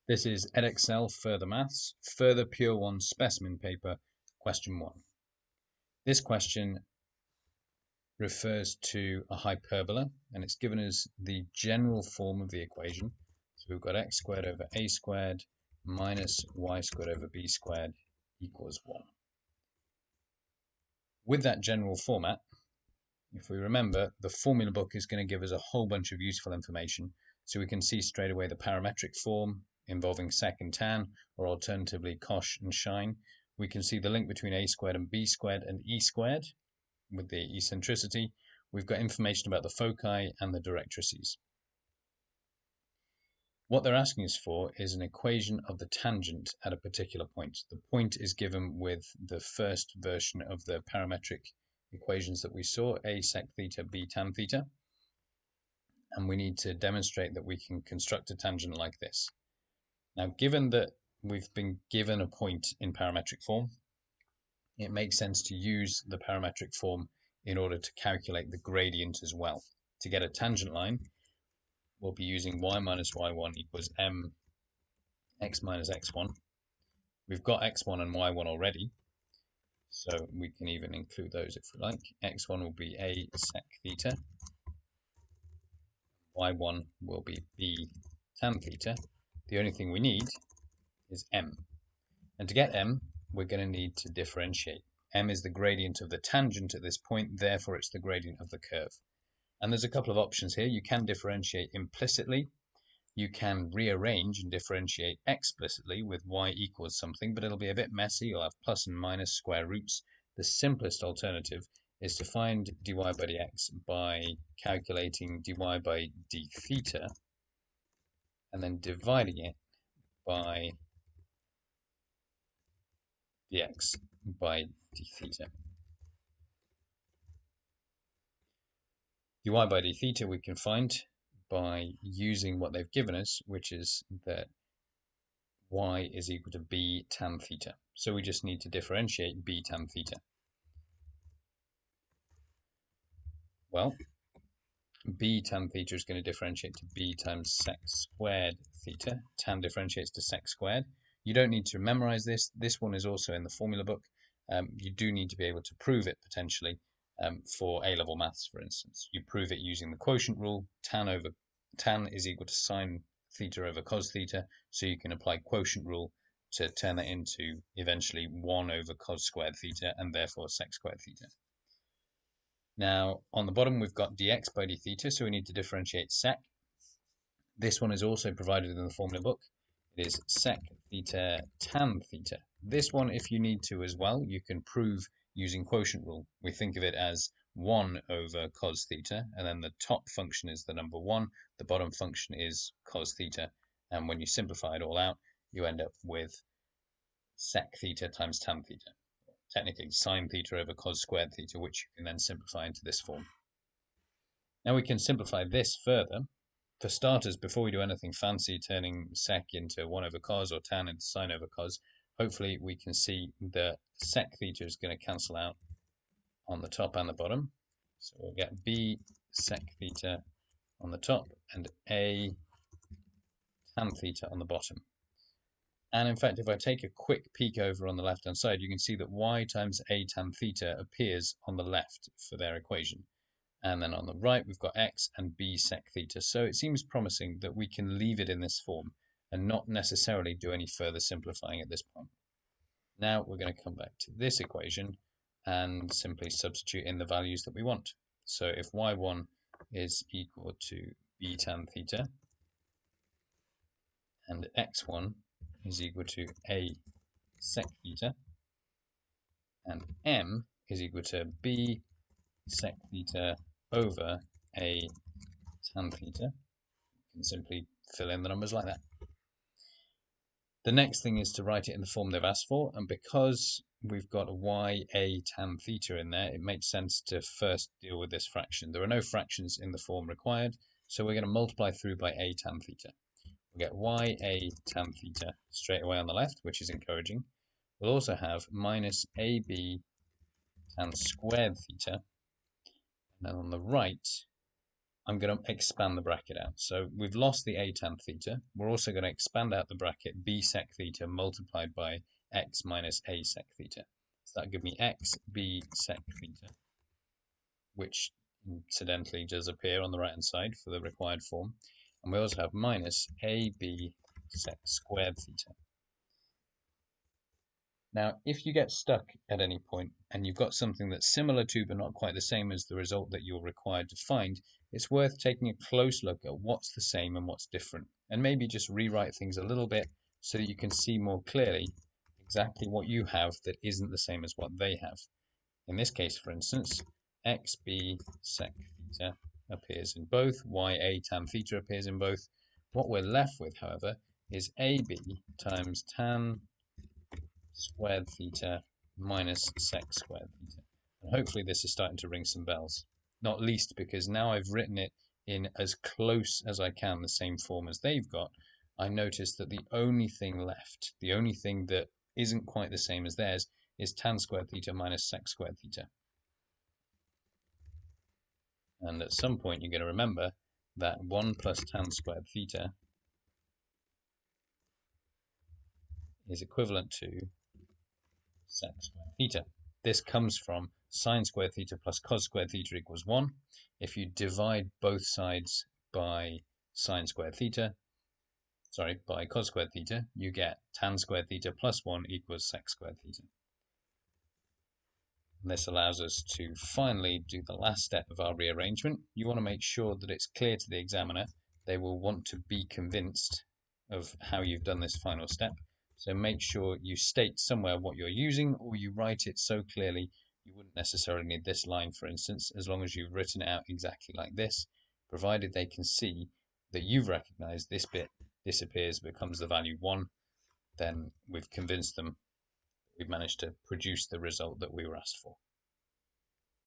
This is Edexcel Further Maths, Further Pure 1 Specimen Paper, Question 1. This question refers to a hyperbola, and it's given us the general form of the equation. So we've got x squared over a squared minus y squared over b squared equals 1. With that general format, if we remember, the formula book is going to give us a whole bunch of useful information. So we can see straight away the parametric form involving sec and tan, or alternatively cosh and sine. We can see the link between a squared and b squared and e squared with the eccentricity. We've got information about the foci and the directrices. What they're asking us for is an equation of the tangent at a particular point. The point is given with the first version of the parametric equations that we saw, a sec theta, b tan theta. And we need to demonstrate that we can construct a tangent like this. Now, given that we've been given a point in parametric form, it makes sense to use the parametric form in order to calculate the gradient as well. To get a tangent line, we'll be using y minus y1 equals m x minus x1. We've got x1 and y1 already, so we can even include those if we like. x1 will be a sec theta, y1 will be b tan theta. The only thing we need is m. And to get m, we're going to need to differentiate. M is the gradient of the tangent at this point, therefore it's the gradient of the curve. And there's a couple of options here. You can differentiate implicitly. You can rearrange and differentiate explicitly with y equals something, but it'll be a bit messy. You'll have plus and minus square roots. The simplest alternative is to find dy by dx by calculating dy by d theta and then dividing it by dx by d theta. dy by d theta we can find by using what they've given us, which is that y is equal to b tan theta. So we just need to differentiate b tan theta. Well, b tan theta is going to differentiate to b times sec squared theta. Tan differentiates to sec squared. You don't need to memorize this. This one is also in the formula book. You do need to be able to prove it potentially for A-level maths, for instance. You prove it using the quotient rule. Tan is equal to sine theta over cos theta, so you can apply quotient rule to turn that into eventually 1 over cos squared theta and therefore sec squared theta. Now on the bottom we've got dx by d theta, so we need to differentiate sec. This one is also provided in the formula book. It is sec theta tan theta. This one, if you need to as well, you can prove using quotient rule. We think of it as 1 over cos theta, and then the top function is the number 1, the bottom function is cos theta, and when you simplify it all out, you end up with sec theta times tan theta. Technically sine theta over cos squared theta, which you can then simplify into this form. Now we can simplify this further. For starters, before we do anything fancy, turning sec into 1 over cos or tan into sine over cos, hopefully we can see that sec theta is going to cancel out on the top and the bottom. So we'll get b sec theta on the top and a tan theta on the bottom. And in fact, if I take a quick peek over on the left-hand side, you can see that y times a tan theta appears on the left for their equation. And then on the right, we've got x and b sec theta. So it seems promising that we can leave it in this form and not necessarily do any further simplifying at this point. Now we're going to come back to this equation and simply substitute in the values that we want. So if y1 is equal to b tan theta and x1 is equal to a sec theta and m is equal to b sec theta over a tan theta, you can simply fill in the numbers like that. The next thing is to write it in the form they've asked for, and because we've got y a tan theta in there, it makes sense to first deal with this fraction. There are no fractions in the form required, so we're going to multiply through by a tan theta. We'll get y a tan theta straight away on the left, which is encouraging. We'll also have minus ab tan squared theta. And then on the right, I'm going to expand the bracket out. So we've lost the a tan theta. We're also going to expand out the bracket b sec theta multiplied by x minus a sec theta. So that'll give me x b sec theta, which incidentally does appear on the right hand side for the required form. And we also have minus ab sec squared theta. Now, if you get stuck at any point and you've got something that's similar to but not quite the same as the result that you're required to find, it's worth taking a close look at what's the same and what's different, and maybe just rewrite things a little bit so that you can see more clearly exactly what you have that isn't the same as what they have. In this case, for instance, xb sec theta appears in both, ya tan theta appears in both. What we're left with, however, is ab times tan squared theta minus sec squared theta. And hopefully this is starting to ring some bells. Not least because now I've written it in as close as I can the same form as they've got, I notice that the only thing left, the only thing that isn't quite the same as theirs, is tan squared theta minus sec squared theta. And at some point you're going to remember that 1 plus tan squared theta is equivalent to sec squared theta. This comes from sine squared theta plus cos squared theta equals 1. If you divide both sides by sine squared theta, by cos squared theta, you get tan squared theta plus 1 equals sec squared theta. And this allows us to finally do the last step of our rearrangement. You want to make sure that it's clear to the examiner. They will want to be convinced of how you've done this final step. So make sure you state somewhere what you're using, or you write it so clearly you wouldn't necessarily need this line, for instance, as long as you've written it out exactly like this, provided they can see that you've recognized this bit disappears, becomes the value 1, then we've convinced them we've managed to produce the result that we were asked for.